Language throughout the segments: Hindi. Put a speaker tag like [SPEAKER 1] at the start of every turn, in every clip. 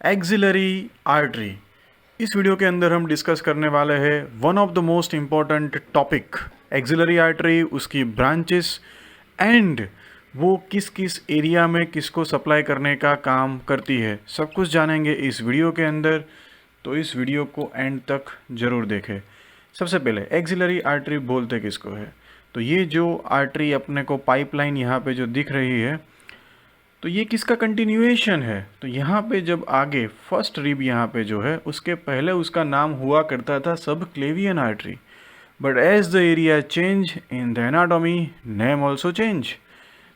[SPEAKER 1] Axillary artery. इस वीडियो के अंदर हम डिस्कस करने वाले हैं one of the most important topic axillary artery, उसकी ब्रांचेस एंड वो किस किस एरिया में किसको सप्लाई करने का काम करती है, सब कुछ जानेंगे इस वीडियो के अंदर। तो इस वीडियो को एंड तक ज़रूर देखें। सबसे पहले एक्सिलरी आर्टरी बोलते किसको है? तो ये जो आर्टरी अपने को पाइपलाइन यहाँ पे जो दिख रही है, तो ये किसका कंटिन्यूएशन है? तो यहाँ पे जब आगे फर्स्ट रिब यहाँ पे जो है, उसके पहले उसका नाम हुआ करता था subclavian artery, but as the area change in the anatomy name also change.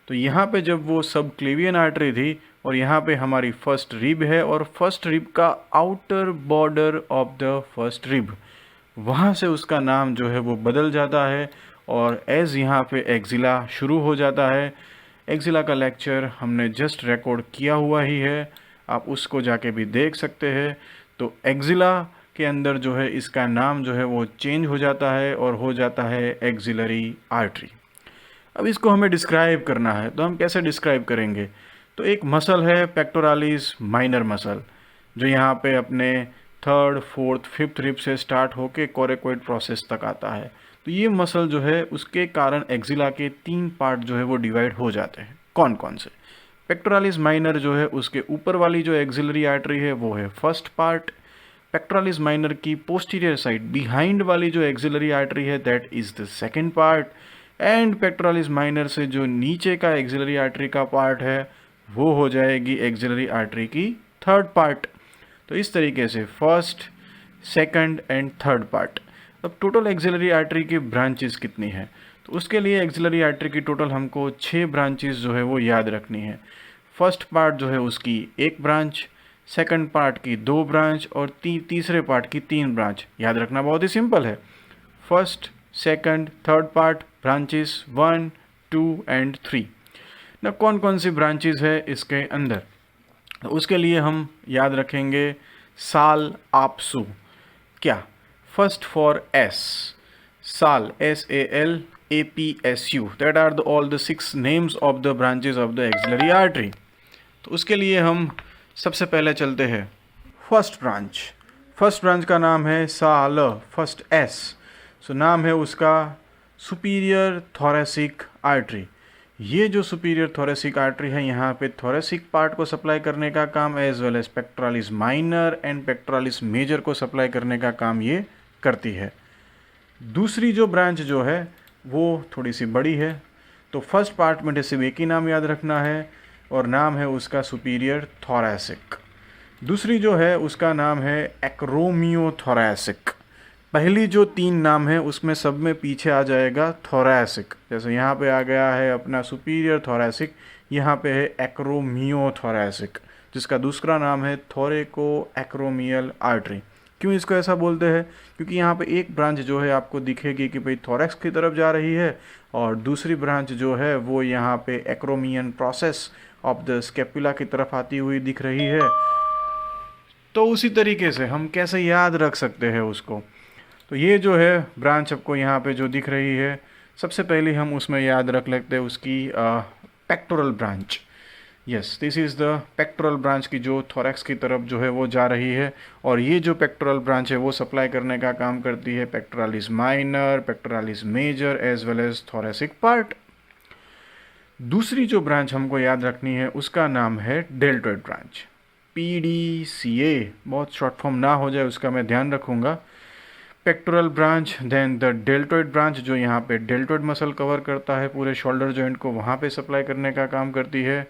[SPEAKER 1] तो यहाँ पे जब वो सब क्लेवियन आर्टरी थी और यहाँ पे हमारी फर्स्ट रिब है और फर्स्ट रिब का outer border of the first rib, वहाँ से उसका नाम जो है वो बदल जाता है और एज यहाँ पे एक्सिला शुरू हो जाता है। एक्सिला का लेक्चर हमने जस्ट रिकॉर्ड किया हुआ ही है, आप उसको जाके भी देख सकते हैं। तो एक्सिला के अंदर जो है इसका नाम जो है वो चेंज हो जाता है और हो जाता है एक्सिलरी आर्टरी। अब इसको हमें डिस्क्राइब करना है, तो हम कैसे डिस्क्राइब करेंगे? तो एक मसल है पेक्टोरालिस माइनर मसल, जो यहाँ पे अपने थर्ड फोर्थ फिफ्थ रिब से स्टार्ट होके कोरेकोइड प्रोसेस तक आता है। तो ये मसल जो है उसके कारण एक्सिला के 3 पार्ट जो है वो डिवाइड हो जाते हैं। कौन कौन से? पेक्टोरालिस माइनर जो है उसके ऊपर वाली जो एक्सिलरी आर्टरी है वो है फर्स्ट पार्ट। पेक्टोरालिस माइनर की पोस्टीरियर साइड बिहाइंड वाली जो एक्सिलरी आर्टरी है that is the second part. And pectoralis minor से जो नीचे का एक्सिलरी आर्टरी का पार्ट है वो हो जाएगी एक्सिलरी आर्टरी की थर्ड पार्ट। तो इस तरीके से first, second and third part. अब टोटल एक्सिलरी आर्टरी की ब्रांचेस कितनी है? तो उसके लिए एक्सिलरी आर्टरी की टोटल हमको 6 ब्रांचेस जो है वो याद रखनी है। फर्स्ट पार्ट जो है उसकी 1 ब्रांच, सेकंड पार्ट की 2 ब्रांच और तीसरे पार्ट की 3 ब्रांच। याद रखना बहुत ही सिंपल है। First, second, third part branches 1, 2 and 3। ना कौन कौन सी ब्रांचेस है इसके अंदर? तो उसके लिए हम याद रखेंगे साल आपसू। क्या? फर्स्ट फॉर एस, साल SALAPSU, that are the all the 6 names of the branches of the axillary artery. तो उसके लिए हम सबसे पहले चलते हैं फर्स्ट ब्रांच। फर्स्ट ब्रांच का नाम है साल, फर्स्ट एस। सो नाम है उसका सुपीरियर थोरेसिक आर्टरी। ये जो सुपीरियर थोरेसिक आर्टरी है यहाँ पे थोरेसिक पार्ट को सप्लाई करने का काम as well as pectoralis minor and pectoralis major को सप्लाई करने का काम ये करती है। दूसरी जो ब्रांच जो है वो थोड़ी सी बड़ी है, तो फर्स्ट पार्ट में सिर्फ एक ही नाम याद रखना है और नाम है उसका सुपीरियर थोरेसिक। दूसरी जो है उसका नाम है एक्रोमियोथोरेसिक। पहली जो 3 नाम है उसमें सब में पीछे आ जाएगा थोरेसिक। जैसे यहाँ पे आ गया है अपना सुपीरियर थोरेसिक, यहाँ पे है एक्रोमियोथोरेसिक, जिसका दूसरा नाम है थोरेको एक्रोमियल आर्टरी। क्यों इसको ऐसा बोलते हैं? क्योंकि यहाँ पे एक ब्रांच जो है आपको दिखेगी कि भाई थोरेक्स की तरफ जा रही है और दूसरी ब्रांच जो है वो यहाँ पे acromion process of the scapula की तरफ आती हुई दिख रही है। तो उसी तरीके से हम कैसे याद रख सकते हैं उसको? तो ये जो है ब्रांच आपको यहाँ पे जो दिख रही है, सबसे पहले हम उसमें याद रख लेते हैं उसकी pectoral branch. Yes, this is the pectoral branch की जो थोरेक्स की तरफ जो है वो जा रही है। और ये जो पेक्टोरल ब्रांच है वो सप्लाई करने का काम करती है pectoralis minor, pectoralis major as well as thoracic part. दूसरी जो ब्रांच हमको याद रखनी है उसका नाम है डेल्टोइड ब्रांच, PDCA। बहुत शॉर्ट फॉर्म ना हो जाए उसका मैं ध्यान रखूँगा। Pectoral branch, then the deltoid branch जो यहाँ पे डेल्टोइड मसल कवर करता है पूरे शोल्डर जॉइंट को, वहाँ पे सप्लाई करने का काम करती है।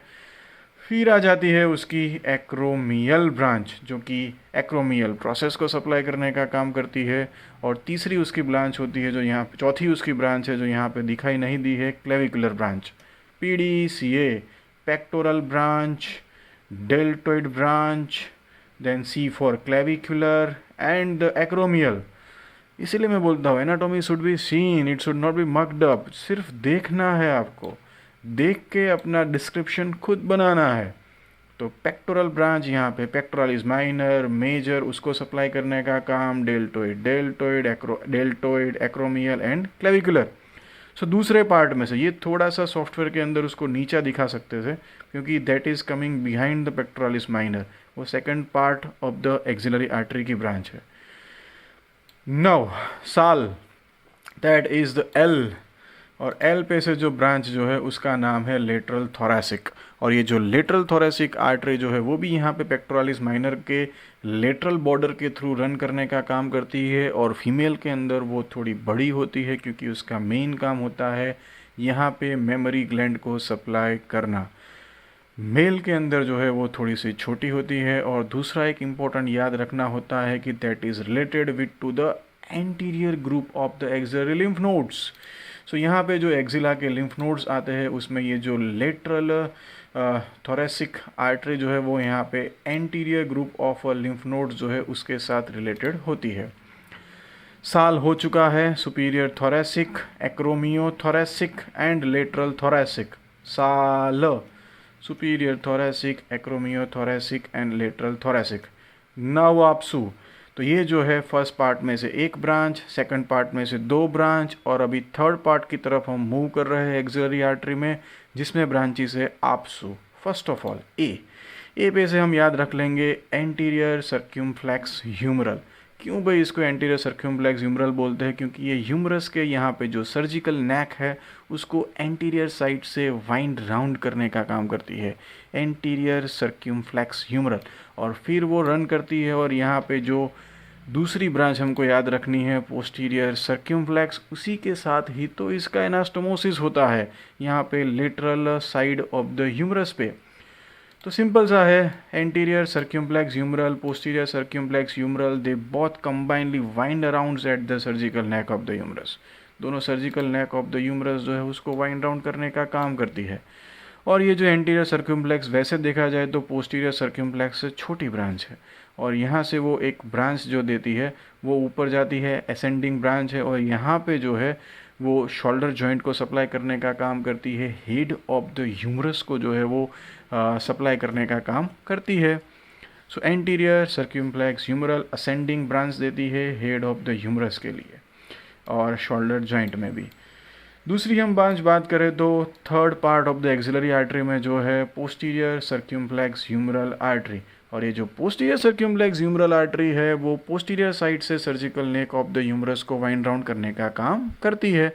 [SPEAKER 1] फिर आ जाती है उसकी एक्रोमियल ब्रांच जो कि एक्रोमियल प्रोसेस को सप्लाई करने का काम करती है। और तीसरी उसकी ब्रांच होती है जो यहाँ, चौथी उसकी ब्रांच है जो यहाँ पे दिखाई नहीं दी है, clavicular branch, PDCA, pectoral branch, deltoid branch, then C for clavicular and the acromial. इसीलिए मैं बोलता हूँ anatomy should be seen, it should not be mucked up. सिर्फ देखना है आपको, देख के अपना डिस्क्रिप्शन खुद बनाना है। तो पेक्टोरल ब्रांच यहाँ पे पेक्टोरालिस माइनर, मेजर, उसको सप्लाई करने का काम डेल्टोइड, एक्रोमियल एंड क्लेविकुलर। सो दूसरे पार्ट में से ये थोड़ा सा सॉफ्टवेयर के अंदर उसको नीचा दिखा सकते थे क्योंकि that is coming behind the pectoralis minor. वो second part of the axillary artery की ब्रांच है। नाउ साल, दैट इज द एल, और एल पे से जो ब्रांच जो है उसका नाम है लेटरल थोरैसिक। और ये जो लेटरल थोरैसिक आर्टरी जो है वो भी यहाँ पे पेक्टोरालिस माइनर के लेटरल बॉर्डर के थ्रू रन करने का काम करती है, और फीमेल के अंदर वो थोड़ी बड़ी होती है क्योंकि उसका मेन काम होता है यहाँ पे मेमोरी ग्लैंड को सप्लाई करना। मेल के अंदर जो है वो थोड़ी सी छोटी होती है। और दूसरा एक इम्पोर्टेंट याद रखना होता है कि that is related with to the anterior group of the axillary lymph nodes. So यहाँ पे जो एक्सिला के लिम्फ नोड्स आते हैं उसमें ये जो लेटरल थोरैसिक आर्टरी जो है वो यहाँ पे anterior group of lymph nodes जो है उसके साथ रिलेटेड होती है। साल हो चुका है superior thoracic, acromio thoracic and lateral thoracic. साल, superior thoracic, acromio thoracic and lateral thoracic. Now आपसू, तो ये जो है फर्स्ट पार्ट में से एक ब्रांच, सेकंड पार्ट में से दो ब्रांच, और अभी थर्ड पार्ट की तरफ हम मूव कर रहे हैं एक्सिलरी आर्टरी में, जिसमें ब्रांचेस है आपसू। फर्स्ट ऑफ ऑल ए पे से हम याद रख लेंगे एंटीरियर सर्क्यूमफ्लेक्स ह्यूमरल। क्यों भाई इसको एंटीरियर सर्क्यूमफ्लेक्स ह्यूमरल बोलते हैं? क्योंकि ये ह्यूमरस के यहाँ पे जो सर्जिकल नेक है उसको एंटीरियर साइड से वाइंड राउंड करने का काम करती है, एंटीरियर सर्क्यूमफ्लेक्स ह्यूमरल। और फिर वो रन करती है, और यहाँ पे जो दूसरी ब्रांच हमको याद रखनी है पोस्टीरियर सर्क्यूमफ्लेक्स, उसी के साथ ही तो इसका एनास्टोमोसिस होता है यहाँ पे lateral side of the humerus पे। तो सिंपल सा है, anterior circumflex humeral, posterior circumflex humeral, they both combinely wind around at the surgical neck of the humerus. दोनों surgical neck of the humerus जो है उसको वाइंड राउंड करने का काम करती है। और ये जो एंटीरियर सर्क्यूमफ्लेक्स वैसे देखा जाए तो पोस्टीरियर सर्क्यूमफ्लेक्स से छोटी ब्रांच है, और यहाँ से वो एक ब्रांच जो देती है वो ऊपर जाती है, असेंडिंग ब्रांच है, और यहाँ पे जो है वो शोल्डर जॉइंट को सप्लाई करने का काम करती है, हेड ऑफ द ह्यूमरस को जो है वो सप्लाई करने का काम करती है। So anterior circumflex humeral ascending branch देती है हेड ऑफ द ह्यूमरस के लिए, और शोल्डर जॉइंट में भी। दूसरी हम बात करें तो third part of the axillary artery में जो है पोस्टीरियर सर्क्यूमफ्लेक्स ह्यूमरल आर्टरी। और ये जो पोस्टीरियर सर्क्यूमफ्लेक्स ह्यूमरल आर्टरी है वो पोस्टीरियर साइड से surgical neck of the humerus को वाइंड राउंड करने का काम करती है,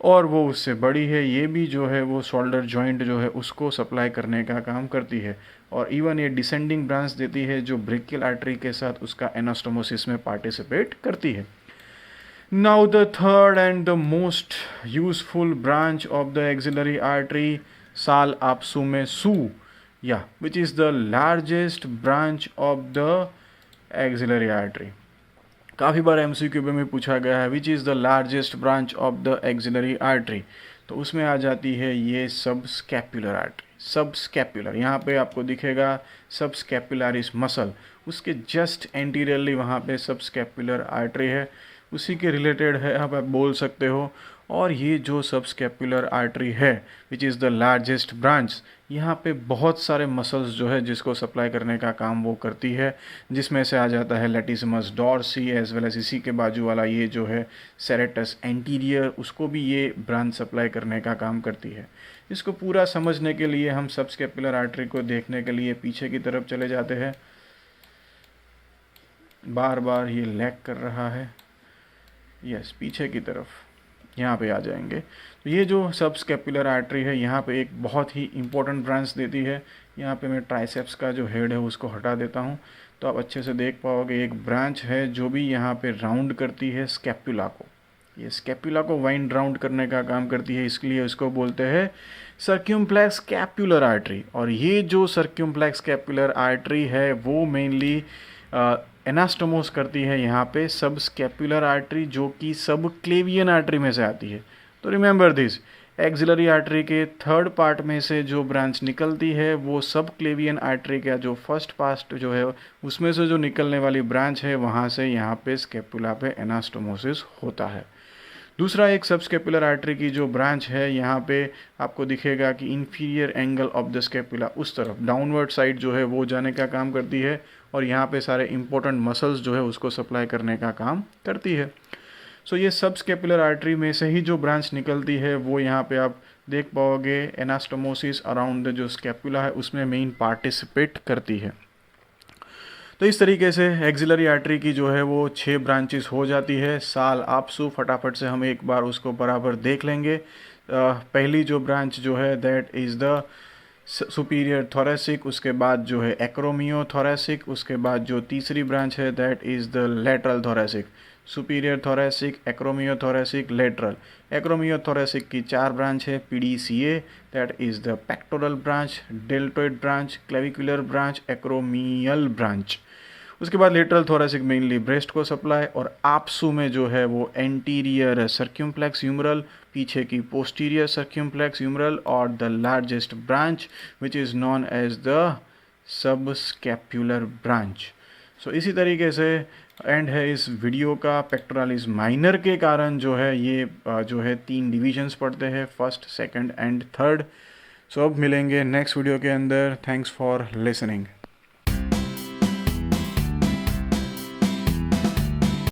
[SPEAKER 1] और वो उससे बड़ी है। ये भी जो है वो शोल्डर जॉइंट जो है उसको सप्लाई करने का काम करती है, और इवन ये डिसेंडिंग ब्रांच देती है जो ब्रेकियल आर्टरी के साथ उसका एनास्टोमोसिस में पार्टिसिपेट करती है। Now the third and the most useful branch of the axillary artery, sal apsume su, yeah, which is the largest branch of the axillary artery. काफ़ी बार MCQ में पूछा गया है which is the largest branch of the axillary artery, तो उसमें आ जाती है ये सब स्कैपुलर आर्टरी। सब स्कैपुलर, यहाँ पे आपको दिखेगा सब स्कैपुलरिस मसल, उसके जस्ट एंटीरियरली वहाँ पे सब स्कैपुलर आर्टरी है, उसी के रिलेटेड है आप बोल सकते हो। और ये जो सब स्कैपुलर आर्टरी है which is the largest branch, यहाँ पे बहुत सारे मसल्स जो है जिसको सप्लाई करने का काम वो करती है, जिसमें से आ जाता है लेटिसिमस डॉर्सी एज वेल एज इसी के बाजू वाला ये जो है सेरेटस एंटीरियर, उसको भी ये ब्रांच सप्लाई करने का काम करती है। इसको पूरा समझने के लिए हम सब स्कैपुलर आर्टरी को देखने के लिए पीछे की तरफ चले जाते हैं। बार बार ये लैग कर रहा है, यस पीछे की तरफ यहाँ पे आ जाएंगे। तो ये जो सब स्कैपुलर आर्टरी है यहाँ पे एक बहुत ही इम्पोर्टेंट ब्रांच देती है। यहाँ पे मैं ट्राइसेप्स का जो हेड है उसको हटा देता हूँ तो आप अच्छे से देख पाओगे, एक ब्रांच है जो भी यहाँ पे राउंड करती है स्कैपुला को, ये स्कैपुला को वाइंड राउंड करने का काम करती है, इसलिए इसको बोलते हैं सर्क्यूमफ्लेक्स स्कैपुलर आर्टरी। और ये जो सर्क्यूमफ्लेक्स स्कैपुलर आर्टरी है वो मेनली एनास्टोमोस करती है यहाँ पे सब स्कैपुलर आर्टरी, जो कि सब क्लेवियन आर्टरी में से आती है। तो रिमेंबर दिस, एक्सिलरी आर्टरी के थर्ड पार्ट में से जो ब्रांच निकलती है वो सब क्लेवियन आर्टरी का जो फर्स्ट पार्ट जो है उसमें से जो निकलने वाली ब्रांच है वहाँ से यहाँ पे स्कैपुला पे एनास्टोमोसिस होता है। दूसरा एक सब स्कैपुलर आर्टरी की जो ब्रांच है यहाँ पे आपको दिखेगा कि inferior angle of the scapula उस तरफ डाउनवर्ड साइड जो है वो जाने का काम करती है, और यहाँ पे सारे इंपॉर्टेंट मसल्स जो है उसको सप्लाई करने का काम करती है। सो ये सब स्कैपुलर आर्टरी में से ही जो ब्रांच निकलती है वो यहाँ पे आप देख पाओगे एनास्टोमोसिस अराउंड द जो स्कैपुला है उसमें मेन पार्टिसिपेट करती है। तो इस तरीके से एक्सिलरी आर्टरी की जो है वो 6 ब्रांचेस हो जाती है। साल आपसू फटाफट से हम एक बार उसको बराबर देख लेंगे। पहली जो ब्रांच जो है that is the superior thoracic, उसके बाद जो है एक्रोमियो थोरेसिक, उसके बाद जो तीसरी ब्रांच है that is the lateral thoracic. Superior thoracic, acromio thoracic, lateral. Acromio thoracic की 4 ब्रांच है, PDCA that is the pectoral branch, deltoid branch, clavicular branch, acromial branch. उसके बाद लेटरल थोरेसिक मेनली ब्रेस्ट को सप्लाई, और आपसू में जो है वो एंटीरियर सर्क्यूम्प्लेक्स ह्यूमरल, पीछे की पोस्टीरियर सर्क्यूम्प्लेक्स ह्यूमरल, और the largest branch which is known as the subscapular branch. So इसी तरीके से एंड है इस वीडियो का। पेक्टोरालिस माइनर के कारण जो है ये जो है 3 डिविजन्स पढ़ते हैं, फर्स्ट, सेकंड एंड थर्ड। सो अब मिलेंगे नेक्स्ट वीडियो के अंदर। Thanks for listening.